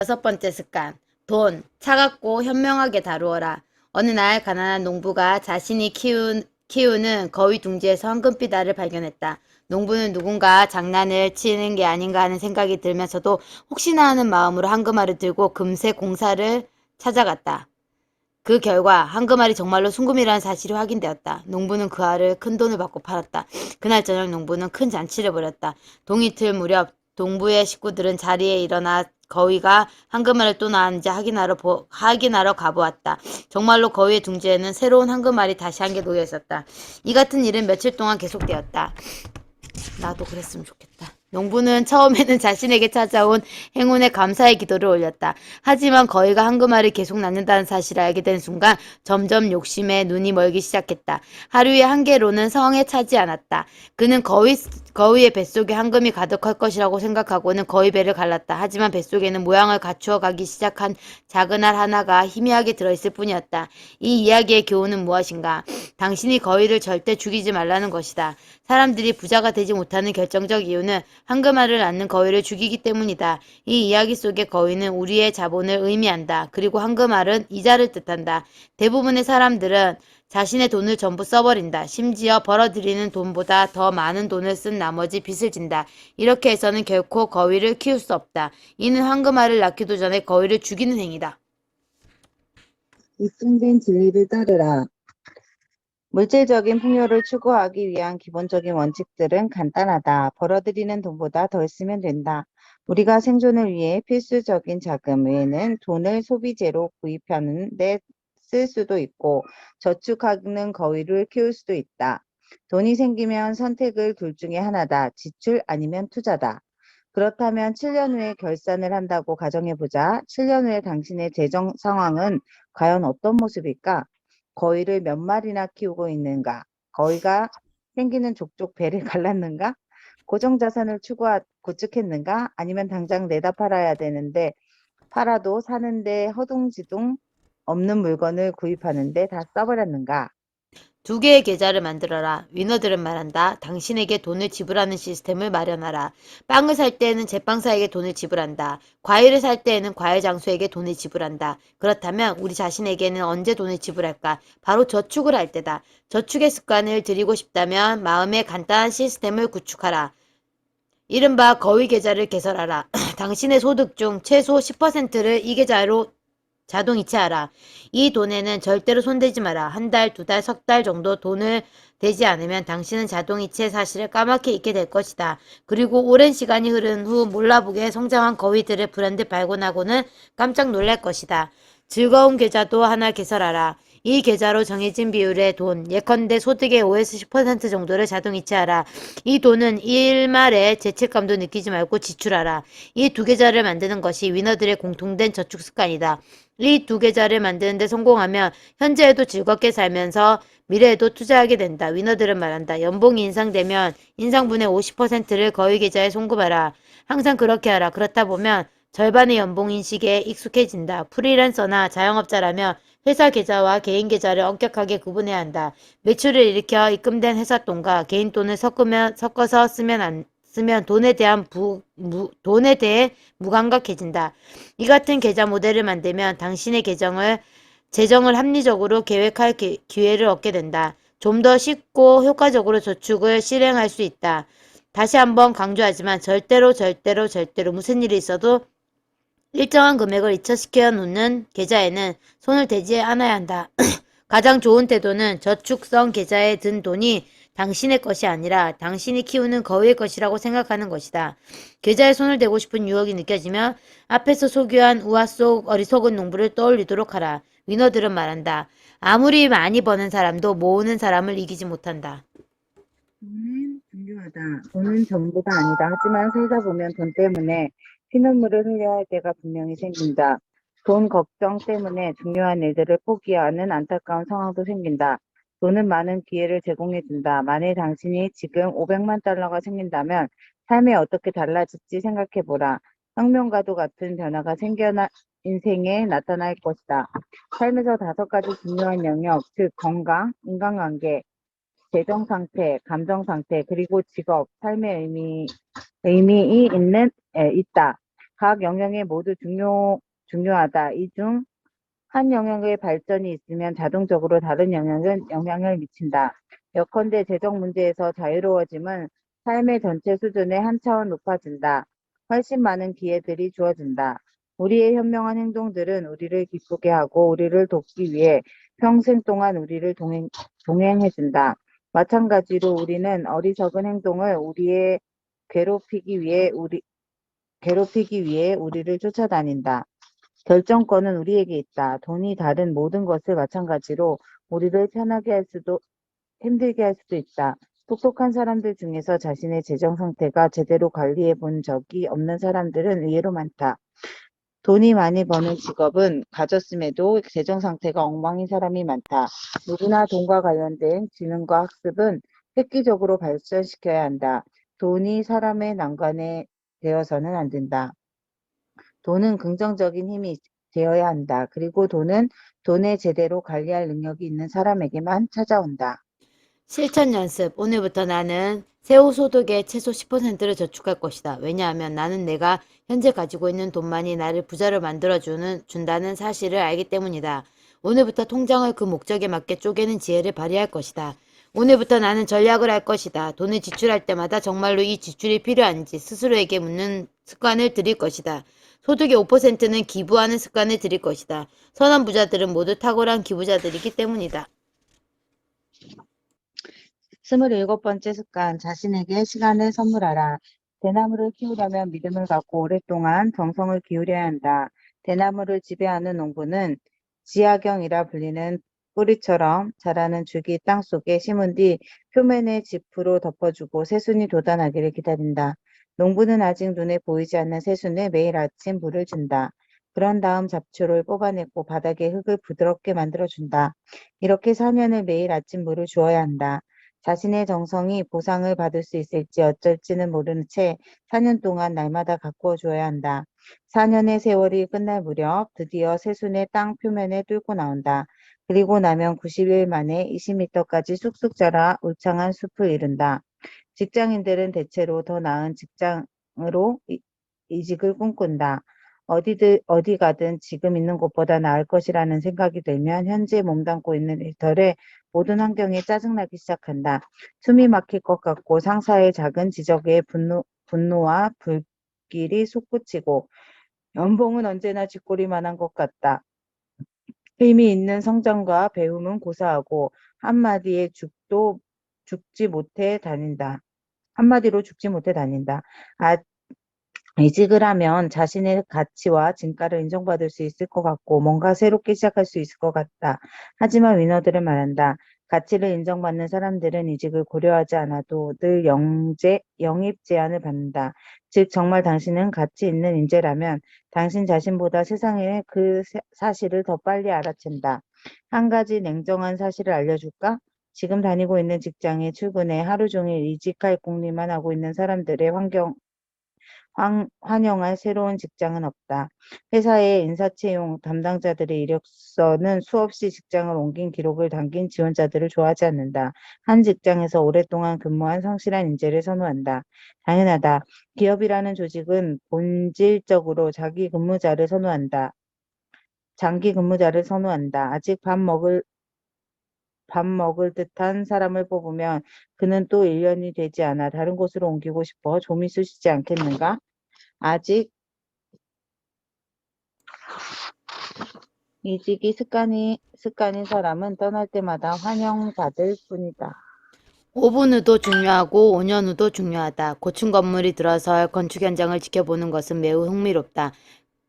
여섯 번째 습관. 돈. 차갑고 현명하게 다루어라. 어느 날 가난한 농부가 자신이 키우는 거위 둥지에서 황금빛 알을 발견했다. 농부는 누군가 장난을 치는 게 아닌가 하는 생각이 들면서도 혹시나 하는 마음으로 황금알을 들고 금세 공사를 찾아갔다. 그 결과 황금알이 정말로 순금이라는 사실이 확인되었다. 농부는 그 알을 큰 돈을 받고 팔았다. 그날 저녁 농부는 큰 잔치를 벌였다. 동이틀 무렵 농부의 식구들은 자리에 일어나 거위가 황금알을 또 나왔는지 확인하러 가보았다. 정말로 거위의 둥지에는 새로운 황금알이 다시 한 개 놓여 있었다. 이 같은 일은 며칠 동안 계속되었다. 나도 그랬으면 좋겠다. 농부는 처음에는 자신에게 찾아온 행운에 감사의 기도를 올렸다. 하지만 거위가 황금알을 계속 낳는다는 사실을 알게 된 순간 점점 욕심에 눈이 멀기 시작했다. 하루에 한 개로는 성에 차지 않았다. 그는 거위의 뱃속에 황금이 가득할 것이라고 생각하고는 거위 배를 갈랐다. 하지만 뱃속에는 모양을 갖추어 가기 시작한 작은 알 하나가 희미하게 들어있을 뿐이었다. 이 이야기의 교훈은 무엇인가? 당신이 거위를 절대 죽이지 말라는 것이다. 사람들이 부자가 되지 못하는 결정적 이유는 황금알을 낳는 거위를 죽이기 때문이다. 이 이야기 속의 거위는 우리의 자본을 의미한다. 그리고 황금알은 이자를 뜻한다. 대부분의 사람들은 자신의 돈을 전부 써버린다. 심지어 벌어들이는 돈보다 더 많은 돈을 쓴 나머지 빚을 진다. 이렇게 해서는 결코 거위를 키울 수 없다. 이는 황금알을 낳기도 전에 거위를 죽이는 행위다. 입증된 진리를 따르라. 물질적인 풍요를 추구하기 위한 기본적인 원칙들은 간단하다. 벌어들이는 돈보다 덜 쓰면 된다. 우리가 생존을 위해 필수적인 자금 외에는 돈을 소비재로 구입하는 데 쓸 수도 있고 저축하는 거위를 키울 수도 있다. 돈이 생기면 선택을 둘 중에 하나다. 지출 아니면 투자다. 그렇다면 7년 후에 결산을 한다고 가정해보자. 7년 후에 당신의 재정 상황은 과연 어떤 모습일까? 거위를 몇 마리나 키우고 있는가? 거위가 생기는 족족 배를 갈랐는가? 고정자산을 구축했는가? 아니면 당장 내다 팔아야 되는데 팔아도 사는데 허둥지둥 없는 물건을 구입하는데 다 써버렸는가? 두 개의 계좌를 만들어라. 위너들은 말한다. 당신에게 돈을 지불하는 시스템을 마련하라. 빵을 살 때에는 제빵사에게 돈을 지불한다. 과일을 살 때에는 과일 장수에게 돈을 지불한다. 그렇다면 우리 자신에게는 언제 돈을 지불할까? 바로 저축을 할 때다. 저축의 습관을 들이고 싶다면 마음의 간단한 시스템을 구축하라. 이른바 거위 계좌를 개설하라. 당신의 소득 중 최소 10%를 이 계좌로 자동 이체하라. 이 돈에는 절대로 손대지 마라. 한 달, 두 달, 석 달 정도 돈을 대지 않으면 당신은 자동 이체 사실을 까맣게 잊게 될 것이다. 그리고 오랜 시간이 흐른 후 몰라보게 성장한 거위들의 브랜드 발견하고는 깜짝 놀랄 것이다. 즐거운 계좌도 하나 개설하라. 이 계좌로 정해진 비율의 돈, 예컨대 소득의 5에서 10% 정도를 자동 이체하라. 이 돈은 일말의 죄책감도 느끼지 말고 지출하라. 이 두 계좌를 만드는 것이 위너들의 공통된 저축 습관이다. 이 두 계좌를 만드는데 성공하면 현재에도 즐겁게 살면서 미래에도 투자하게 된다. 위너들은 말한다. 연봉이 인상되면 인상분의 50%를 거위 계좌에 송금하라. 항상 그렇게 하라. 그렇다 보면 절반의 연봉 인식에 익숙해진다. 프리랜서나 자영업자라면 회사 계좌와 개인 계좌를 엄격하게 구분해야 한다. 매출을 일으켜 입금된 회사 돈과 개인 돈을 섞어서 쓰면 돈에 대해 무감각해진다. 이 같은 계좌 모델을 만들면 당신의 재정을 합리적으로 계획할 기회를 얻게 된다. 좀 더 쉽고 효과적으로 저축을 실행할 수 있다. 다시 한번 강조하지만 절대로 무슨 일이 있어도 일정한 금액을 이체시켜 놓는 계좌에는 손을 대지 않아야 한다. 가장 좋은 태도는 저축성 계좌에 든 돈이 당신의 것이 아니라 당신이 키우는 거위의 것이라고 생각하는 것이다. 계좌에 손을 대고 싶은 유혹이 느껴지면 앞에서 소개한 우화 속 어리석은 농부를 떠올리도록 하라. 위너들은 말한다. 아무리 많이 버는 사람도 모으는 사람을 이기지 못한다. 돈은 중요하다. 돈은 전부가 아니다. 하지만 살다 보면 돈 때문에 피눈물을 흘려야 할 때가 분명히 생긴다. 돈 걱정 때문에 중요한 일들을 포기하는 안타까운 상황도 생긴다. 돈은 많은 기회를 제공해준다. 만일 당신이 지금 500만 달러가 생긴다면 삶이 어떻게 달라질지 생각해보라. 혁명과도 같은 변화가 인생에 나타날 것이다. 삶에서 5가지 중요한 영역, 즉 건강, 인간관계, 재정 상태, 감정 상태, 그리고 직업, 삶의 있다. 각 영역에 모두 중요하다. 이 중 한 영역의 발전이 있으면 자동적으로 다른 영역은 영향을 미친다. 예컨대 재정 문제에서 자유로워짐은 삶의 전체 수준에 한 차원 높아진다. 훨씬 많은 기회들이 주어진다. 우리의 현명한 행동들은 우리를 기쁘게 하고 우리를 돕기 위해 평생 동안 우리를 동행해준다. 마찬가지로 우리는 어리석은 행동을 우리의 괴롭히기 위해 우리를 쫓아다닌다. 결정권은 우리에게 있다. 돈이 다른 모든 것을 마찬가지로 우리를 편하게 할 수도 힘들게 할 수도 있다. 똑똑한 사람들 중에서 자신의 재정 상태가 제대로 관리해 본 적이 없는 사람들은 의외로 많다. 돈이 많이 버는 직업은 가졌음에도 재정 상태가 엉망인 사람이 많다. 누구나 돈과 관련된 지능과 학습은 획기적으로 발전시켜야 한다. 돈이 사람의 난관에 되어서는 안 된다. 돈은 긍정적인 힘이 되어야 한다. 그리고 돈은 돈을 제대로 관리할 능력이 있는 사람에게만 찾아온다. 실천 연습. 오늘부터 나는 세후 소득의 최소 10%를 저축할 것이다. 왜냐하면 나는 내가 현재 가지고 있는 돈만이 나를 부자로 준다는 사실을 알기 때문이다. 오늘부터 통장을 그 목적에 맞게 쪼개는 지혜를 발휘할 것이다. 오늘부터 나는 전략을 할 것이다. 돈을 지출할 때마다 정말로 이 지출이 필요한지 스스로에게 묻는 습관을 들일 것이다. 소득의 5%는 기부하는 습관을 들일 것이다. 선한 부자들은 모두 탁월한 기부자들이기 때문이다. 27번째 습관, 자신에게 시간을 선물하라. 대나무를 키우려면 믿음을 갖고 오랫동안 정성을 기울여야 한다. 대나무를 지배하는 농부는 지하경이라 불리는 뿌리처럼 자라는 줄기 땅속에 심은 뒤 표면에 지프로 덮어주고 새순이 돋아나기를 기다린다. 농부는 아직 눈에 보이지 않는 새순에 매일 아침 물을 준다. 그런 다음 잡초를 뽑아내고 바닥에 흙을 부드럽게 만들어준다. 이렇게 4년을 매일 아침 물을 주어야 한다. 자신의 정성이 보상을 받을 수 있을지 어쩔지는 모르는 채 4년 동안 날마다 가꾸어 주어야 한다. 4년의 세월이 끝날 무렵 드디어 새순의 땅 표면에 뚫고 나온다. 그리고 나면 90일 만에 20m까지 쑥쑥 자라 울창한 숲을 이룬다. 직장인들은 대체로 더 나은 직장으로 이직을 꿈꾼다. 어디 가든 지금 있는 곳보다 나을 것이라는 생각이 들면 현재 몸담고 있는 일터를 모든 환경에 짜증나기 시작한다. 숨이 막힐 것 같고 상사의 작은 지적에 분노와 불길이 솟구치고 연봉은 언제나 쥐꼬리만한 것 같다. 의미 있는 성장과 배움은 고사하고 죽지 못해 다닌다. 한마디로 죽지 못해 다닌다. 아, 이직을 하면 자신의 가치와 진가를 인정받을 수 있을 것 같고 뭔가 새롭게 시작할 수 있을 것 같다. 하지만 위너들은 말한다. 가치를 인정받는 사람들은 이직을 고려하지 않아도 늘 영입 제한을 받는다. 즉 정말 당신은 가치 있는 인재라면 당신 자신보다 세상에 그 사실을 더 빨리 알아챈다. 한 가지 냉정한 사실을 알려줄까? 지금 다니고 있는 직장에 출근해 하루 종일 이직할 궁리만 하고 있는 사람들의 환영할 새로운 직장은 없다. 회사의 인사채용 담당자들의 이력서는 수없이 직장을 옮긴 기록을 담긴 지원자들을 좋아하지 않는다. 한 직장에서 오랫동안 근무한 성실한 인재를 선호한다. 당연하다. 기업이라는 조직은 본질적으로 장기 근무자를 선호한다. 아직 밥 먹을 듯한 사람을 뽑으면 그는 또 1년이 되지 않아 다른 곳으로 옮기고 싶어 좀이 쑤시지 않겠는가? 아직 이직이 습관인 사람은 떠날 때마다 환영받을 뿐이다. 5분 후도 중요하고 5년 후도 중요하다. 고층 건물이 들어설 건축 현장을 지켜보는 것은 매우 흥미롭다.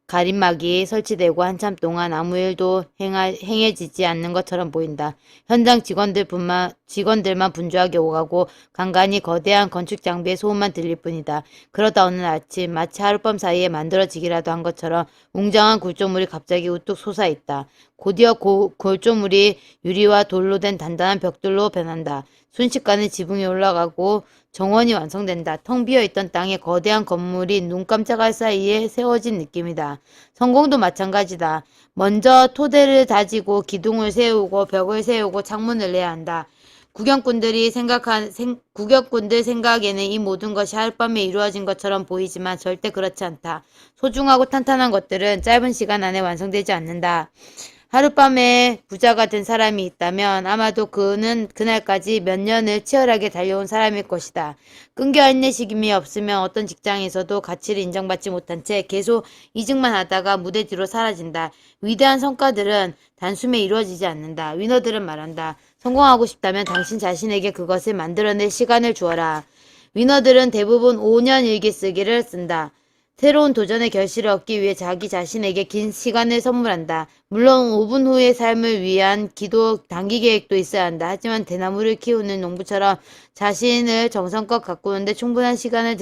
가림막이 설치되고 한참 동안 아무 일도 행해지지 않는 것처럼 보인다. 현장 직원들만 분주하게 오가고 간간히 거대한 건축 장비의 소음만 들릴 뿐이다. 그러다 어느 아침 마치 하룻밤 사이에 만들어지기라도 한 것처럼 웅장한 골조물이 갑자기 우뚝 솟아있다. 곧이어 골조물이 유리와 돌로 된 단단한 벽돌로 변한다. 순식간에 지붕이 올라가고 정원이 완성된다. 텅 비어있던 땅에 거대한 건물이 눈 깜짝할 사이에 세워진 느낌이다. 성공도 마찬가지다. 먼저 토대를 다지고 기둥을 세우고 벽을 세우고 창문을 내야 한다. 구경꾼들 생각에는 이 모든 것이 하룻밤에 이루어진 것처럼 보이지만 절대 그렇지 않다. 소중하고 탄탄한 것들은 짧은 시간 안에 완성되지 않는다. 하룻밤에 부자가 된 사람이 있다면 아마도 그는 그날까지 몇 년을 치열하게 달려온 사람일 것이다. 끈기와 인내심이 없으면 어떤 직장에서도 가치를 인정받지 못한 채 계속 이직만 하다가 무대 뒤로 사라진다. 위대한 성과들은 단숨에 이루어지지 않는다. 위너들은 말한다. 성공하고 싶다면 당신 자신에게 그것을 만들어낼 시간을 주어라. 위너들은 대부분 5년 일기 쓰기를 쓴다. 새로운 도전의 결실을 얻기 위해 자기 자신에게 긴 시간을 선물한다. 물론 5분 후의 삶을 위한 기도 단기 계획도 있어야 한다. 하지만 대나무를 키우는 농부처럼 자신을 정성껏 가꾸는데 충분한 시간을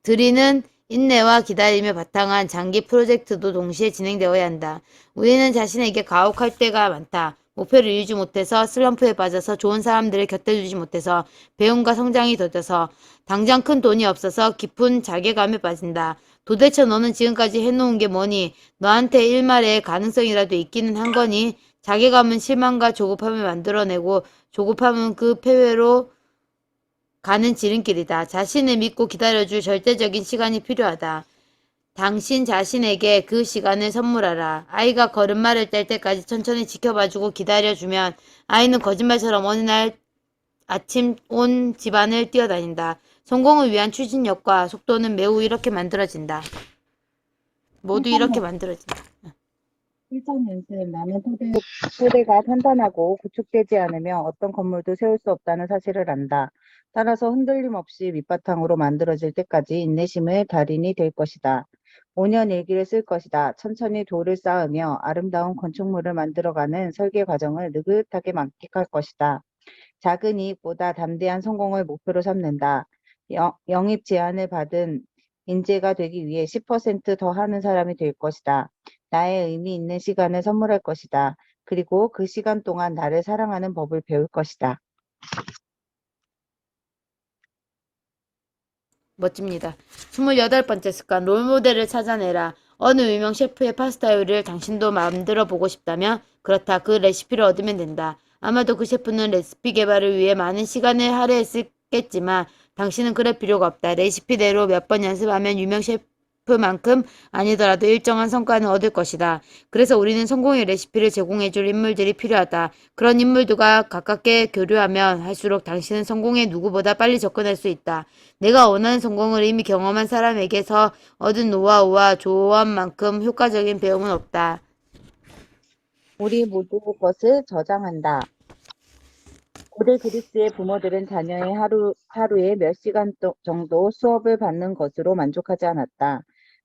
들이는 인내와 기다림을 바탕한 장기 프로젝트도 동시에 진행되어야 한다. 우리는 자신에게 가혹할 때가 많다. 목표를 이루지 못해서 슬럼프에 빠져서 좋은 사람들을 곁에 두지 못해서 배움과 성장이 더뎌서 당장 큰 돈이 없어서 깊은 자괴감에 빠진다. 도대체 너는 지금까지 해놓은 게 뭐니? 너한테 일말의 가능성이라도 있기는 한 거니? 자괴감은 실망과 조급함을 만들어내고 조급함은 그 패배로 가는 지름길이다. 자신을 믿고 기다려줄 절대적인 시간이 필요하다. 당신 자신에게 그 시간을 선물하라. 아이가 걸음마를 뗄 때까지 천천히 지켜봐주고 기다려주면 아이는 거짓말처럼 어느 날 아침 온 집안을 뛰어다닌다. 성공을 위한 추진력과 속도는 매우 이렇게 만들어진다. 모두 이렇게 만들어진다. 실천 연습. 나는 토대가 탄탄하고 구축되지 않으며 어떤 건물도 세울 수 없다는 사실을 안다. 따라서 흔들림 없이 밑바탕으로 만들어질 때까지 인내심의 달인이 될 것이다. 5년 일기를 쓸 것이다. 천천히 돌을 쌓으며 아름다운 건축물을 만들어가는 설계 과정을 느긋하게 만끽할 것이다. 작은 이익보다 담대한 성공을 목표로 삼는다. 영입 제안을 받은 인재가 되기 위해 10%더 하는 사람이 될 것이다. 나의 의미 있는 시간을 선물할 것이다. 그리고 그 시간 동안 나를 사랑하는 법을 배울 것이다. 멋집니다. 28번째 습관, 롤모델을 찾아내라. 어느 유명 셰프의 파스타 요리를 당신도 만들어 보고 싶다면 그렇다. 그 레시피를 얻으면 된다. 아마도 그 셰프는 레시피 개발을 위해 많은 시간을 할애했겠지만 당신은 그럴 필요가 없다. 레시피대로 몇 번 연습하면 유명 셰프만큼 아니더라도 일정한 성과는 얻을 것이다. 그래서 우리는 성공의 레시피를 제공해줄 인물들이 필요하다. 그런 인물들과 가깝게 교류하면 할수록 당신은 성공에 누구보다 빨리 접근할 수 있다. 내가 원하는 성공을 이미 경험한 사람에게서 얻은 노하우와 조언만큼 효과적인 배움은 없다. 우리 모두 것을 저장한다. 고대 그리스의 부모들은 자녀의 하루에 몇 시간 정도 수업을 받는 것으로 만족하지 않았다.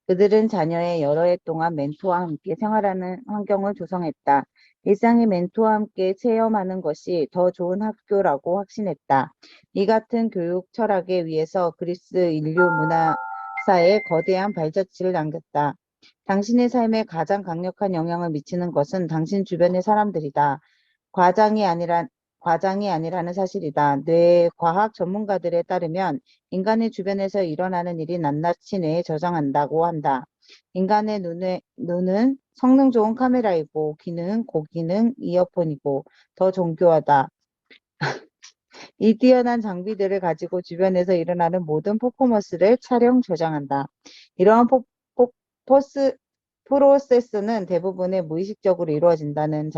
그들은 자녀의 여러 해 동안 멘토와 함께 생활하는 환경을 조성했다. 일상의 멘토와 함께 체험하는 것이 더 좋은 학교라고 확신했다. 이 같은 교육 철학에 의해서 그리스 인류 문화사에 거대한 발자취를 남겼다. 당신의 삶에 가장 강력한 영향을 미치는 것은 당신 주변의 사람들이다. 과장이 아니라 과장이 아니라는 사실이다. 뇌과학 전문가들에 따르면 인간의 주변에서 일어나는 일이 낱낱이 뇌에 저장한다고 한다. 인간의 눈은 성능 좋은 카메라이고 귀는 고기능 이어폰이고 더 정교하다. 이 뛰어난 장비들을 가지고 주변에서 일어나는 모든 퍼포먼스를 촬영 저장한다. 이러한 프로세스는 대부분의 무의식적으로 이루어진다는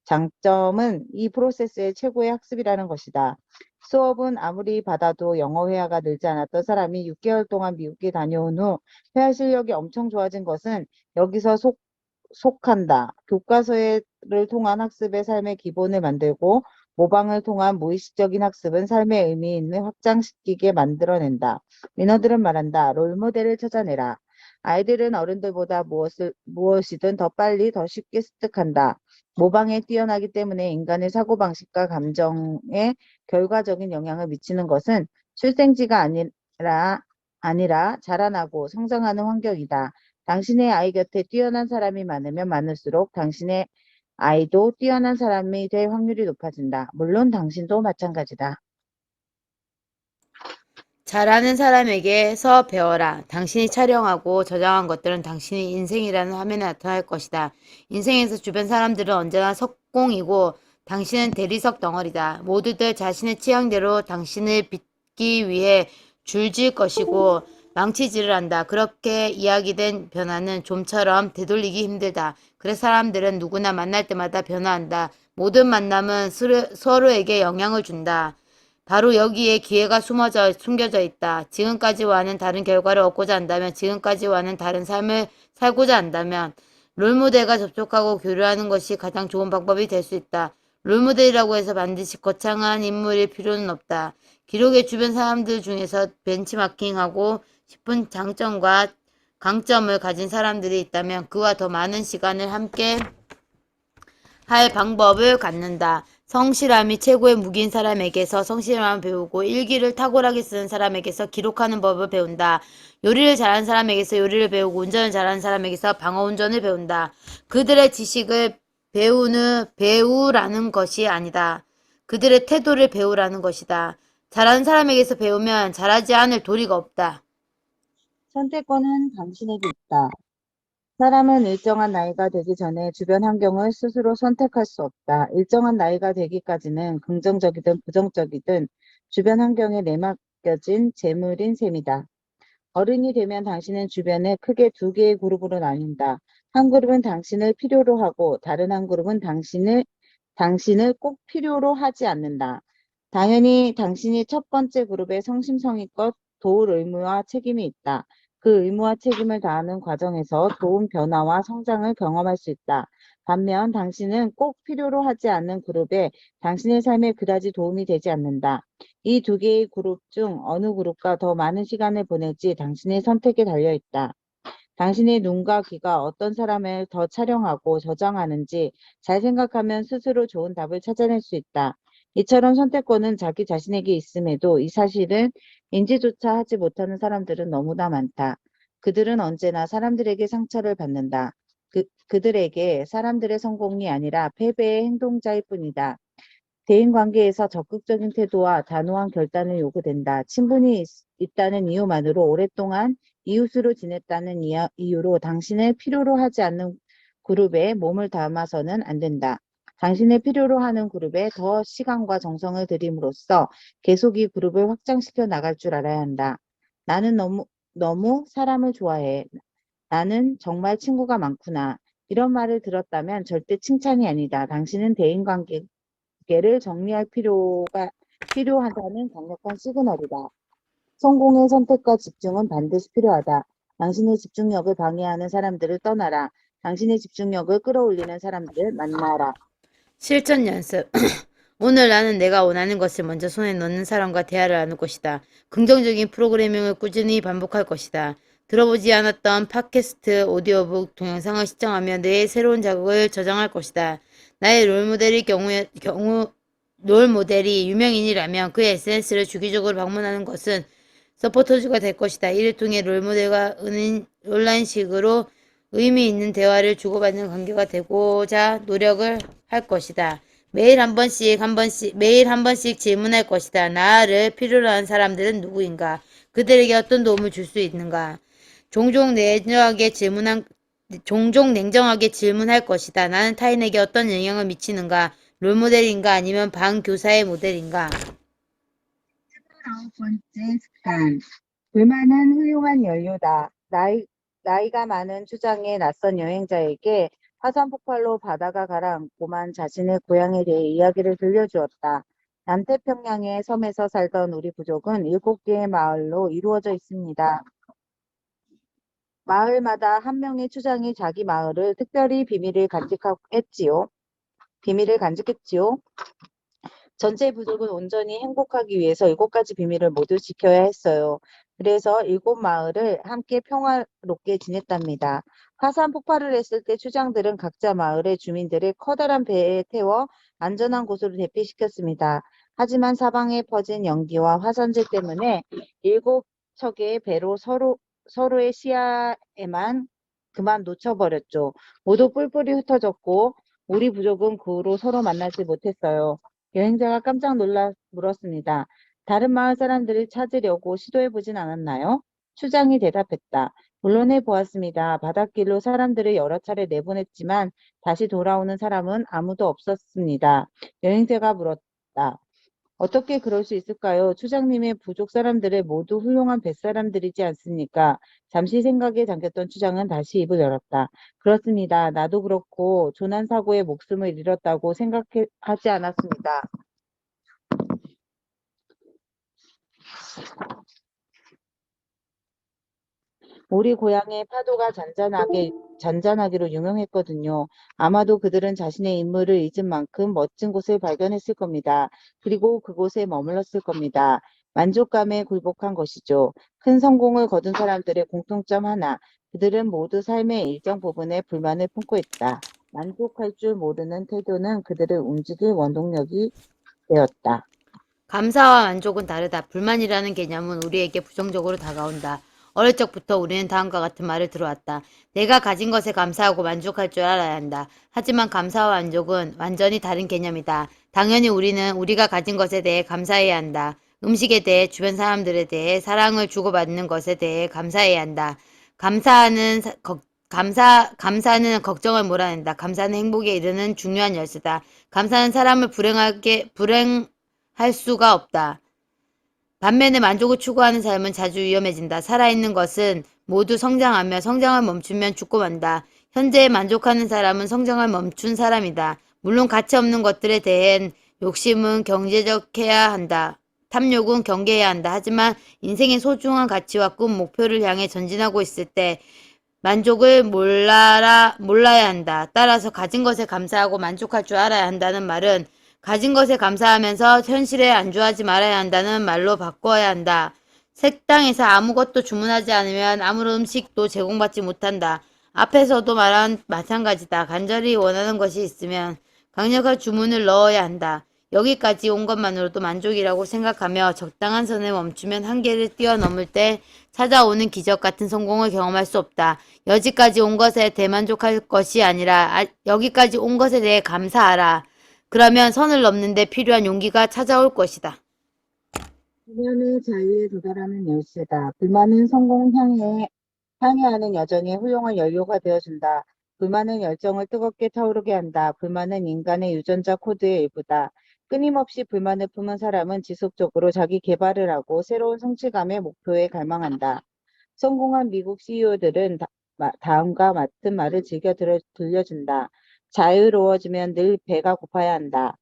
장점은 이 프로세스의 최고의 학습이라는 것이다. 수업은 아무리 받아도 영어 회화가 늘지 않았던 사람이 6개월 동안 미국에 다녀온 후 회화 실력이 엄청 좋아진 것은 여기서 속한다. 교과서를 통한 학습의 삶의 기본을 만들고 모방을 통한 무의식적인 학습은 삶의 의미 있는 확장시키게 만들어낸다. 위너들은 말한다. 롤모델을 찾아내라. 아이들은 어른들보다 무엇이든 더 빨리 더 쉽게 습득한다. 모방에 뛰어나기 때문에 인간의 사고방식과 감정에 결과적인 영향을 미치는 것은 출생지가 아니라 자라나고 성장하는 환경이다. 당신의 아이 곁에 뛰어난 사람이 많으면 많을수록 당신의 아이도 뛰어난 사람이 될 확률이 높아진다. 물론 당신도 마찬가지다. 잘하는 사람에게서 배워라. 당신이 촬영하고 저장한 것들은 당신의 인생이라는 화면에 나타날 것이다. 인생에서 주변 사람들은 언제나 석공이고 당신은 대리석 덩어리다. 모두들 자신의 취향대로 당신을 빚기 위해 줄질 것이고 망치질을 한다. 그렇게 이야기된 변화는 좀처럼 되돌리기 힘들다. 그래서 사람들은 누구나 만날 때마다 변화한다. 모든 만남은 서로에게 영향을 준다. 바로 여기에 기회가 숨겨져 있다. 지금까지와는 다른 결과를 얻고자 한다면, 지금까지와는 다른 삶을 살고자 한다면, 롤모델과 접촉하고 교류하는 것이 가장 좋은 방법이 될 수 있다. 롤모델이라고 해서 반드시 거창한 인물일 필요는 없다. 기록의 주변 사람들 중에서 벤치마킹하고 싶은 장점과 강점을 가진 사람들이 있다면 그와 더 많은 시간을 함께 할 방법을 갖는다. 성실함이 최고의 무기인 사람에게서 성실함을 배우고 일기를 탁월하게 쓰는 사람에게서 기록하는 법을 배운다. 요리를 잘하는 사람에게서 요리를 배우고 운전을 잘하는 사람에게서 방어 운전을 배운다. 그들의 지식을 배우라는 것이 아니다. 그들의 태도를 배우라는 것이다. 잘하는 사람에게서 배우면 잘하지 않을 도리가 없다. 선택권은 당신에게 있다. 사람은 일정한 나이가 되기 전에 주변 환경을 스스로 선택할 수 없다. 일정한 나이가 되기까지는 긍정적이든 부정적이든 주변 환경에 내맡겨진 재물인 셈이다. 어른이 되면 당신은 주변을 크게 두 개의 그룹으로 나뉜다. 한 그룹은 당신을 필요로 하고 다른 한 그룹은 당신을 꼭 필요로 하지 않는다. 당연히 당신이 첫 번째 그룹에 성심성의껏 도울 의무와 책임이 있다. 그 의무와 책임을 다하는 과정에서 좋은 변화와 성장을 경험할 수 있다. 반면 당신은 꼭 필요로 하지 않는 그룹에 당신의 삶에 그다지 도움이 되지 않는다. 이 두 개의 그룹 중 어느 그룹과 더 많은 시간을 보낼지 당신의 선택에 달려 있다. 당신의 눈과 귀가 어떤 사람을 더 촬영하고 저장하는지 잘 생각하면 스스로 좋은 답을 찾아낼 수 있다. 이처럼 선택권은 자기 자신에게 있음에도 이 사실은 인지조차 하지 못하는 사람들은 너무나 많다. 그들은 언제나 사람들에게 상처를 받는다. 그들에게 사람들의 성공이 아니라 패배의 행동자일 뿐이다. 대인관계에서 적극적인 태도와 단호한 결단을 요구된다. 친분이 있다는 이유만으로 오랫동안 이웃으로 지냈다는 이유로 당신을 필요로 하지 않는 그룹에 몸을 담아서는 안 된다. 당신을 필요로 하는 그룹에 더 시간과 정성을 들임으로써 계속 이 그룹을 확장시켜 나갈 줄 알아야 한다. 나는 너무 사람을 좋아해. 나는 정말 친구가 많구나. 이런 말을 들었다면 절대 칭찬이 아니다. 당신은 대인관계를 정리할 필요하다는 강력한 시그널이다. 성공의 선택과 집중은 반드시 필요하다. 당신의 집중력을 방해하는 사람들을 떠나라. 당신의 집중력을 끌어올리는 사람들을 만나라. 실전 연습. 오늘 나는 내가 원하는 것을 먼저 손에 넣는 사람과 대화를 나눌 것이다. 긍정적인 프로그래밍을 꾸준히 반복할 것이다. 들어보지 않았던 팟캐스트, 오디오북, 동영상을 시청하며 뇌의 새로운 자극을 저장할 것이다. 나의 롤모델이 유명인이라면 그의 SNS를 주기적으로 방문하는 것은 서포터즈가 될 것이다. 이를 통해 롤모델과 온라인식으로 의미 있는 대화를 주고받는 관계가 되고자 노력을 할 것이다. 매일 한 번씩 질문할 것이다. 나를 필요로 하는 사람들은 누구인가? 그들에게 어떤 도움을 줄 수 있는가? 종종 냉정하게 질문할 것이다. 나는 타인에게 어떤 영향을 미치는가? 롤모델인가? 아니면 반교사의 모델인가? 아홉 번째 습관. 불만은 훌륭한 연료다. 나이가 많은 추장의 낯선 여행자에게 화산 폭발로 바다가 가라앉고만 자신의 고향에 대해 이야기를 들려주었다. 남태평양의 섬에서 살던 우리 부족은 7개의 마을로 이루어져 있습니다. 마을마다 한 명의 추장이 자기 마을을 특별히 비밀을 간직했지요. 전체 부족은 온전히 행복하기 위해서 7가지 비밀을 모두 지켜야 했어요. 그래서 7마을을 함께 평화롭게 지냈답니다. 화산 폭발을 했을 때 추장들은 각자 마을의 주민들을 커다란 배에 태워 안전한 곳으로 대피시켰습니다. 하지만 사방에 퍼진 연기와 화산재 때문에 7척의 배로 서로의 시야에만 그만 놓쳐버렸죠. 모두 뿔뿔이 흩어졌고 우리 부족은 그 후로 서로 만나지 못했어요. 여행자가 깜짝 놀라 물었습니다. 다른 마을 사람들을 찾으려고 시도해보진 않았나요? 추장이 대답했다. 물론해 보았습니다. 바닷길로 사람들을 여러 차례 내보냈지만 다시 돌아오는 사람은 아무도 없었습니다. 여행자가 물었다. 어떻게 그럴 수 있을까요? 추장님의 부족 사람들은 모두 훌륭한 뱃사람들이지 않습니까? 잠시 생각에 잠겼던 추장은 다시 입을 열었다. 그렇습니다. 나도 그렇고 조난사고에 목숨을 잃었다고 생각하지 않았습니다. 우리 고향의 파도가 잔잔하기로 유명했거든요. 아마도 그들은 자신의 인물을 잊은 만큼 멋진 곳을 발견했을 겁니다. 그리고 그곳에 머물렀을 겁니다. 만족감에 굴복한 것이죠. 큰 성공을 거둔 사람들의 공통점 하나. 그들은 모두 삶의 일정 부분에 불만을 품고 있다. 만족할 줄 모르는 태도는 그들을 움직일 원동력이 되었다. 감사와 만족은 다르다. 불만이라는 개념은 우리에게 부정적으로 다가온다. 어릴 적부터 우리는 다음과 같은 말을 들어왔다. 내가 가진 것에 감사하고 만족할 줄 알아야 한다. 하지만 감사와 만족은 완전히 다른 개념이다. 당연히 우리는 우리가 가진 것에 대해 감사해야 한다. 음식에 대해, 주변 사람들에 대해, 사랑을 주고받는 것에 대해 감사해야 한다. 감사는 걱정을 몰아낸다. 감사는 행복에 이르는 중요한 열쇠다. 감사는 사람을 할 수가 없다. 반면에 만족을 추구하는 삶은 자주 위험해진다. 살아있는 것은 모두 성장하며 성장을 멈추면 죽고 만다. 현재에 만족하는 사람은 성장을 멈춘 사람이다. 물론 가치 없는 것들에 대한 욕심은 경제적해야 한다. 탐욕은 경계해야 한다. 하지만 인생의 소중한 가치와 꿈, 목표를 향해 전진하고 있을 때 만족을 몰라야 한다. 따라서 가진 것에 감사하고 만족할 줄 알아야 한다는 말은 가진 것에 감사하면서 현실에 안주하지 말아야 한다는 말로 바꿔야 한다. 식당에서 아무것도 주문하지 않으면 아무런 음식도 제공받지 못한다. 앞에서도 말한 마찬가지다. 간절히 원하는 것이 있으면 강력한 주문을 넣어야 한다. 여기까지 온 것만으로도 만족이라고 생각하며 적당한 선에 멈추면 한계를 뛰어넘을 때 찾아오는 기적 같은 성공을 경험할 수 없다. 여기까지 온 것에 대만족할 것이 아니라 여기까지 온 것에 대해 감사하라. 그러면 선을 넘는데 필요한 용기가 찾아올 것이다. 불만의 자유에 도달하는 열쇠다. 불만은 향해하는 여정에 훌륭한 연료가 되어준다. 불만은 열정을 뜨겁게 타오르게 한다. 불만은 인간의 유전자 코드의 일부다. 끊임없이 불만을 품은 사람은 지속적으로 자기 개발을 하고 새로운 성취감의 목표에 갈망한다. 성공한 미국 CEO들은 다음과 같은 말을 들려준다. 자유로워지면 늘 배가 고파야 한다.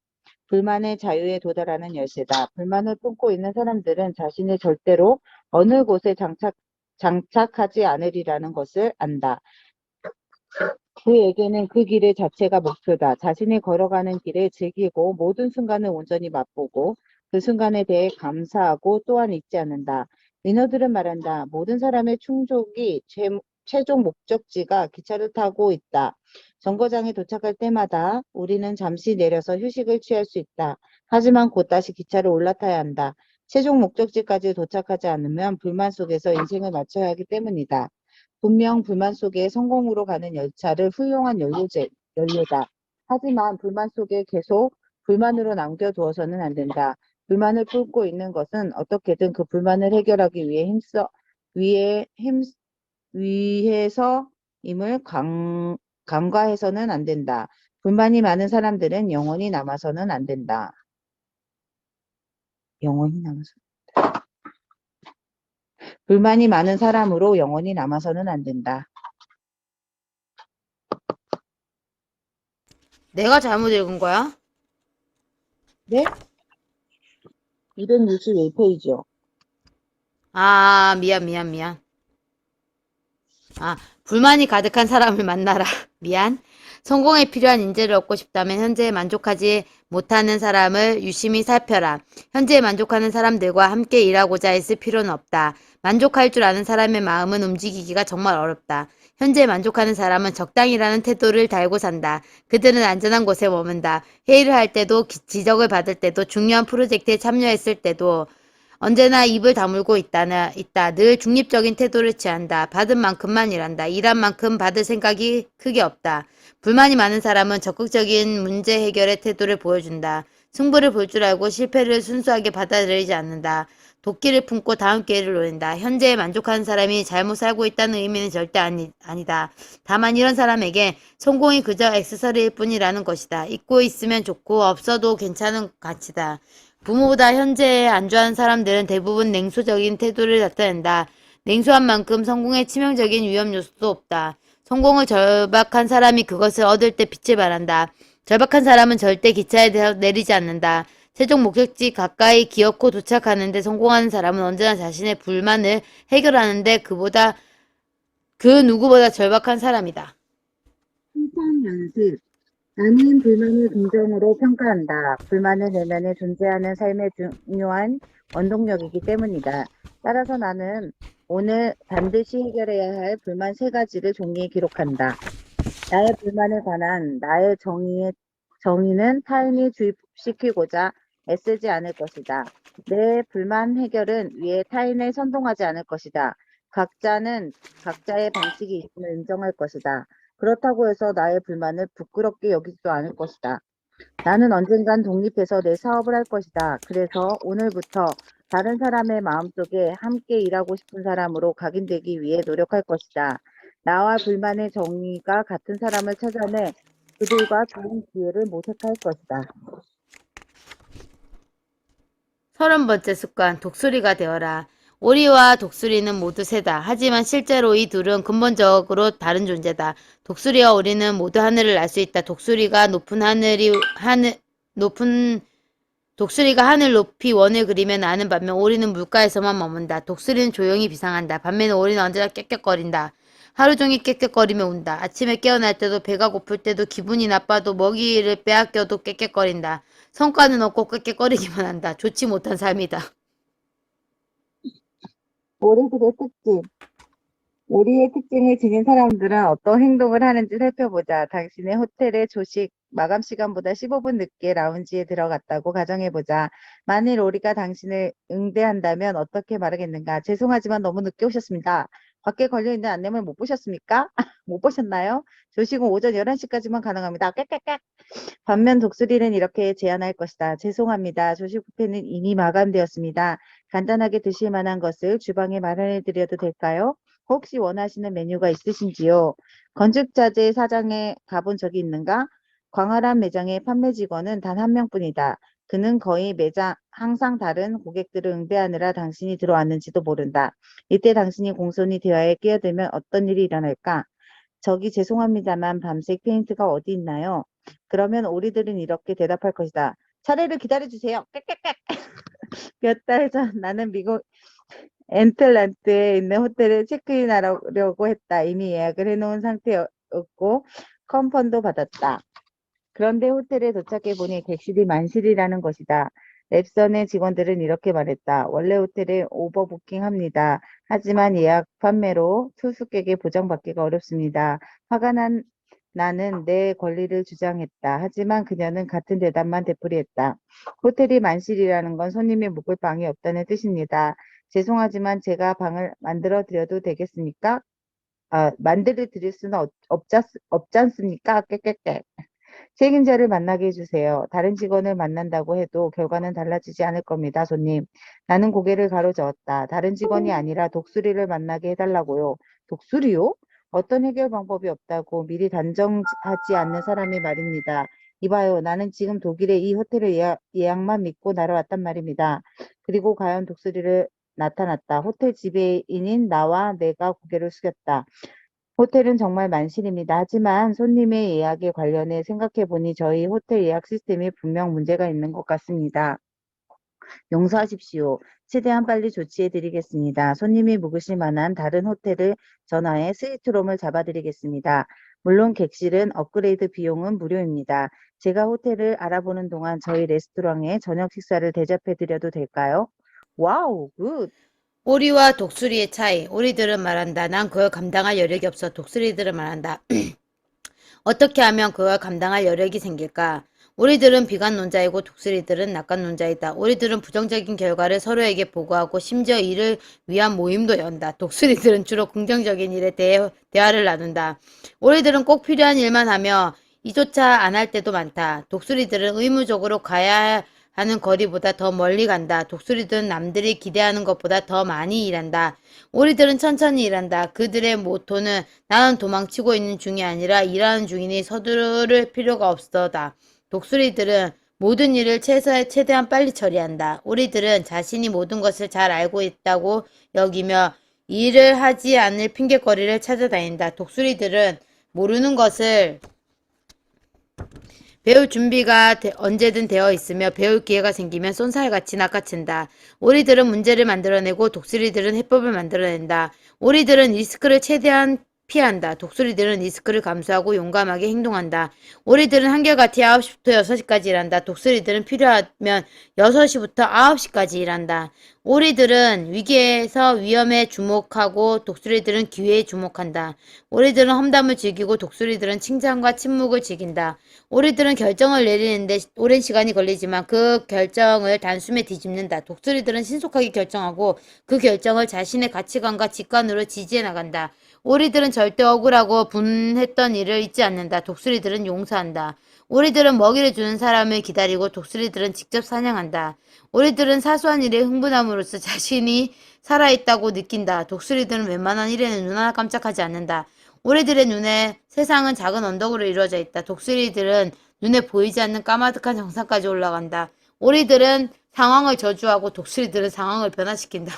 불만의 자유에 도달하는 열쇠다. 불만을 품고 있는 사람들은 자신이 절대로 어느 곳에 장착하지 않으리라는 것을 안다. 그에게는 그 길 자체가 목표다. 자신이 걸어가는 길을 즐기고 모든 순간을 온전히 맛보고 그 순간에 대해 감사하고 또한 잊지 않는다. 민어들은 말한다. 모든 사람의 충족이 최종 목적지가 기차를 타고 있다. 정거장에 도착할 때마다 우리는 잠시 내려서 휴식을 취할 수 있다. 하지만 곧 다시 기차를 올라타야 한다. 최종 목적지까지 도착하지 않으면 불만 속에서 인생을 마쳐야 하기 때문이다. 분명 불만 속에 성공으로 가는 열차를 훌륭한 연료다. 하지만 불만 속에 계속 불만으로 남겨두어서는 안 된다. 불만을 품고 있는 것은 어떻게든 그 불만을 해결하기 위해서임을 간과해서는 안 된다. 불만이 많은 사람들은 영원히 남아서는 안 된다. 영원히 남아서. 불만이 많은 사람으로 영원히 남아서는 안 된다. 내가 잘못 읽은 거야? 네? 261페이지요. 미안. 불만이 가득한 사람을 만나라. 미안. 성공에 필요한 인재를 얻고 싶다면 현재에 만족하지 못하는 사람을 유심히 살펴라. 현재에 만족하는 사람들과 함께 일하고자 있을 필요는 없다. 만족할 줄 아는 사람의 마음은 움직이기가 정말 어렵다. 현재에 만족하는 사람은 적당이라는 태도를 달고 산다. 그들은 안전한 곳에 머문다. 회의를 할 때도 지적을 받을 때도 중요한 프로젝트에 참여했을 때도 언제나 입을 다물고 있다. 늘 중립적인 태도를 취한다. 받은 만큼만 일한다. 일한 만큼 받을 생각이 크게 없다. 불만이 많은 사람은 적극적인 문제 해결의 태도를 보여준다. 승부를 볼 줄 알고 실패를 순수하게 받아들이지 않는다. 도끼를 품고 다음 기회를 노린다. 현재에 만족하는 사람이 잘못 살고 있다는 의미는 절대 아니다. 다만 이런 사람에게 성공이 그저 액세서리일 뿐이라는 것이다. 있고 있으면 좋고 없어도 괜찮은 가치다. 부모보다 현재에 안주하는 사람들은 대부분 냉소적인 태도를 나타낸다. 냉소한 만큼 성공에 치명적인 위험 요소도 없다. 성공을 절박한 사람이 그것을 얻을 때 빛을 발한다. 절박한 사람은 절대 기차에 내리지 않는다. 최종 목적지 가까이 기어코 도착하는데 성공하는 사람은 언제나 자신의 불만을 해결하는데 그 누구보다 절박한 사람이다. 실천 연습. 나는 불만을 긍정으로 평가한다. 불만은 내면에 존재하는 삶의 중요한 원동력이기 때문이다. 따라서 나는 오늘 반드시 해결해야 할 불만 3가지를 종이에 기록한다. 나의 불만에 관한 나의 정의는 타인이 주입시키고자 애쓰지 않을 것이다. 내 불만 해결은 위에 타인을 선동하지 않을 것이다. 각자는 각자의 방식이 있음을 인정할 것이다. 그렇다고 해서 나의 불만을 부끄럽게 여기지도 않을 것이다. 나는 언젠간 독립해서 내 사업을 할 것이다. 그래서 오늘부터 다른 사람의 마음속에 함께 일하고 싶은 사람으로 각인되기 위해 노력할 것이다. 나와 불만의 정의가 같은 사람을 찾아내 그들과 좋은 기회를 모색할 것이다. 30번째 습관, 독수리가 되어라. 오리와 독수리는 모두 새다. 하지만 실제로 이 둘은 근본적으로 다른 존재다. 독수리와 오리는 모두 하늘을 날 수 있다. 독수리가 하늘 높이 원을 그리며 나는 반면 오리는 물가에서만 머문다. 독수리는 조용히 비상한다. 반면에 오리는 언제나 깨끗거린다. 하루 종일 깨끗거리며 운다. 아침에 깨어날 때도 배가 고플 때도 기분이 나빠도 먹이를 빼앗겨도 깨끗거린다. 성과는 없고 깨끗거리기만 한다. 좋지 못한 삶이다. 오리들의 특징. 오리의 특징을 지닌 사람들은 어떤 행동을 하는지 살펴보자. 당신의 호텔의 조식 마감 시간보다 15분 늦게 라운지에 들어갔다고 가정해보자. 만일 오리가 당신을 응대한다면 어떻게 말하겠는가? 죄송하지만 너무 늦게 오셨습니다. 밖에 걸려있는 안내물 못 보셨습니까? 못 보셨나요? 조식은 오전 11시까지만 가능합니다. 깨깨깨. 반면 독수리는 이렇게 제안할 것이다. 죄송합니다. 조식 뷔페는 이미 마감되었습니다. 간단하게 드실 만한 것을 주방에 마련해 드려도 될까요? 혹시 원하시는 메뉴가 있으신지요? 건축자재 사장에 가본 적이 있는가? 광활한 매장의 판매 직원은 단 1명뿐이다. 그는 거의 매장 항상 다른 고객들을 응대하느라 당신이 들어왔는지도 모른다. 이때 당신이 공손히 대화에 끼어들면 어떤 일이 일어날까? 저기 죄송합니다만 밤색 페인트가 어디 있나요? 그러면 오리들은 이렇게 대답할 것이다. 차례를 기다려주세요. 꽥꽥꽥. 몇 달 전 나는 미국 앤틀랜트에 있는 호텔에 체크인하려고 했다. 이미 예약을 해놓은 상태였고 컨펀도 받았다. 그런데 호텔에 도착해 보니 객실이 만실이라는 것이다. 랩선의 직원들은 이렇게 말했다. 원래 호텔에 오버부킹합니다. 하지만 예약 판매로 투숙객에 보장받기가 어렵습니다. 화가 난 나는 내 권리를 주장했다. 하지만 그녀는 같은 대답만 되풀이했다. 호텔이 만실이라는 건 손님이 묵을 방이 없다는 뜻입니다. 죄송하지만 제가 방을 만들어 드려도 되겠습니까? 만들어 드릴 수는 없지 않습니까? 깨깨깨. 책임자를 만나게 해주세요. 다른 직원을 만난다고 해도 결과는 달라지지 않을 겁니다, 손님. 나는 고개를 가로저었다. 다른 직원이 아니라 독수리를 만나게 해달라고요. 독수리요? 어떤 해결 방법이 없다고 미리 단정하지 않는 사람이 말입니다. 이봐요. 나는 지금 독일에 이 호텔을 예약만 믿고 날아왔단 말입니다. 그리고 과연 독수리를 나타났다. 호텔 지배인인 나와 내가 고개를 숙였다. 호텔은 정말 만실입니다. 하지만 손님의 예약에 관련해 생각해 보니 저희 호텔 예약 시스템이 분명 문제가 있는 것 같습니다. 용서하십시오. 최대한 빨리 조치해 드리겠습니다. 손님이 묵으실 만한 다른 호텔을 전화해 스위트룸을 잡아 드리겠습니다. 물론 객실은 업그레이드 비용은 무료입니다. 제가 호텔을 알아보는 동안 저희 레스토랑에 저녁 식사를 대접해 드려도 될까요? 와우, 굿. 오리와 독수리의 차이. 오리들은 말한다. 난 그걸 감당할 여력이 없어. 독수리들은 말한다. 어떻게 하면 그걸 감당할 여력이 생길까? 우리들은 비관론자이고 독수리들은 낙관론자이다. 우리들은 부정적인 결과를 서로에게 보고하고 심지어 이를 위한 모임도 연다. 독수리들은 주로 긍정적인 일에 대해 대화를 나눈다. 우리들은 꼭 필요한 일만 하며 이조차 안 할 때도 많다. 독수리들은 의무적으로 가야 하는 거리보다 더 멀리 간다. 독수리들은 남들이 기대하는 것보다 더 많이 일한다. 오리들은 천천히 일한다. 그들의 모토는 나는 도망치고 있는 중이 아니라 일하는 중이니 서두를 필요가 없어다. 독수리들은 모든 일을 최대한 빨리 처리한다. 오리들은 자신이 모든 것을 잘 알고 있다고 여기며 일을 하지 않을 핑곗거리를 찾아다닌다. 독수리들은 모르는 것을 배울 준비가 언제든 되어 있으며 배울 기회가 생기면 쏜살같이 낚아챈다. 오리들은 문제를 만들어내고 독수리들은 해법을 만들어낸다. 오리들은 리스크를 최대한 피한다. 독수리들은 리스크를 감수하고 용감하게 행동한다. 오리들은 한결같이 9시부터 6시까지 일한다. 독수리들은 필요하면 6시부터 9시까지 일한다. 오리들은 위기에서 위험에 주목하고 독수리들은 기회에 주목한다. 오리들은 험담을 즐기고 독수리들은 칭찬과 침묵을 즐긴다. 오리들은 결정을 내리는데 오랜 시간이 걸리지만 그 결정을 단숨에 뒤집는다. 독수리들은 신속하게 결정하고 그 결정을 자신의 가치관과 직관으로 지지해 나간다. 오리들은 절대 억울하고 분했던 일을 잊지 않는다. 독수리들은 용서한다. 오리들은 먹이를 주는 사람을 기다리고 독수리들은 직접 사냥한다. 오리들은 사소한 일에 흥분함으로써 자신이 살아있다고 느낀다. 독수리들은 웬만한 일에는 눈 하나 깜짝하지 않는다. 오리들의 눈에 세상은 작은 언덕으로 이루어져 있다. 독수리들은 눈에 보이지 않는 까마득한 정상까지 올라간다. 오리들은 상황을 저주하고 독수리들은 상황을 변화시킨다.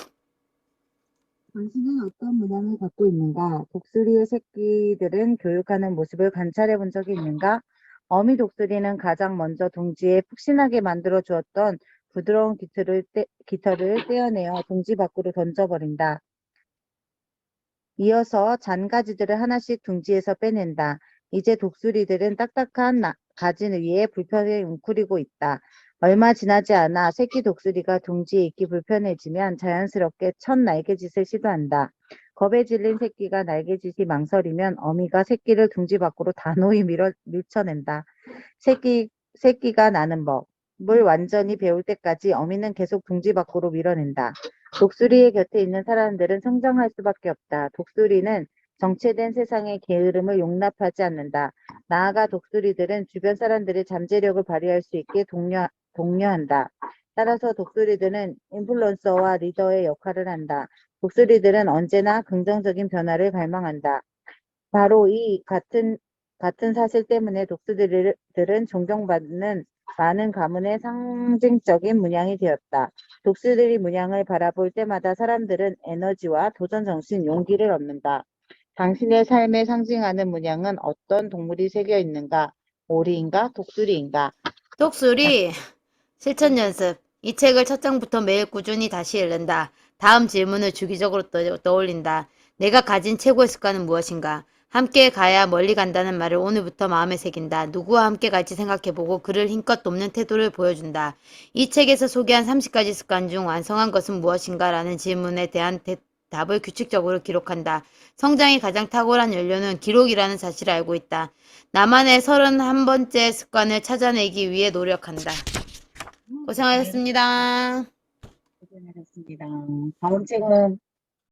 당신은 어떤 문양을 갖고 있는가? 독수리의 새끼들은 교육하는 모습을 관찰해 본 적이 있는가? 어미 독수리는 가장 먼저 둥지에 푹신하게 만들어 주었던 부드러운 깃털을 떼어내어 둥지 밖으로 던져버린다. 이어서 잔가지들을 하나씩 둥지에서 빼낸다. 이제 독수리들은 딱딱한 가지 위에 불편히 웅크리고 있다. 얼마 지나지 않아 새끼 독수리가 둥지에 있기 불편해지면 자연스럽게 첫 날개짓을 시도한다. 겁에 질린 새끼가 날개짓이 망설이면 어미가 새끼를 둥지 밖으로 단호히 밀쳐낸다. 새끼가 나는 법. 물 완전히 배울 때까지 어미는 계속 둥지 밖으로 밀어낸다. 독수리의 곁에 있는 사람들은 성장할 수밖에 없다. 독수리는 정체된 세상의 게으름을 용납하지 않는다. 나아가 독수리들은 주변 사람들의 잠재력을 발휘할 수 있게 독려한다. 따라서 독수리들은 인플루언서와 리더의 역할을 한다. 독수리들은 언제나 긍정적인 변화를 갈망한다. 바로 이 같은 사실 때문에 독수리들은 존경받는 많은 가문의 상징적인 문양이 되었다. 독수리 문양을 바라볼 때마다 사람들은 에너지와 도전 정신, 용기를 얻는다. 당신의 삶에 상징하는 문양은 어떤 동물이 새겨 있는가? 오리인가? 독수리인가? 독수리, 실천 연습. 이 책을 첫 장부터 매일 꾸준히 다시 읽는다. 다음 질문을 주기적으로 떠올린다. 내가 가진 최고의 습관은 무엇인가? 함께 가야 멀리 간다는 말을 오늘부터 마음에 새긴다. 누구와 함께 갈지 생각해보고 그를 힘껏 돕는 태도를 보여준다. 이 책에서 소개한 30가지 습관 중 완성한 것은 무엇인가? 라는 질문에 대한 답을 규칙적으로 기록한다. 성장이 가장 탁월한 연료는 기록이라는 사실을 알고 있다. 나만의 31번째 습관을 찾아내기 위해 노력한다. 고생하셨습니다. 고생하셨습니다. 다음 책은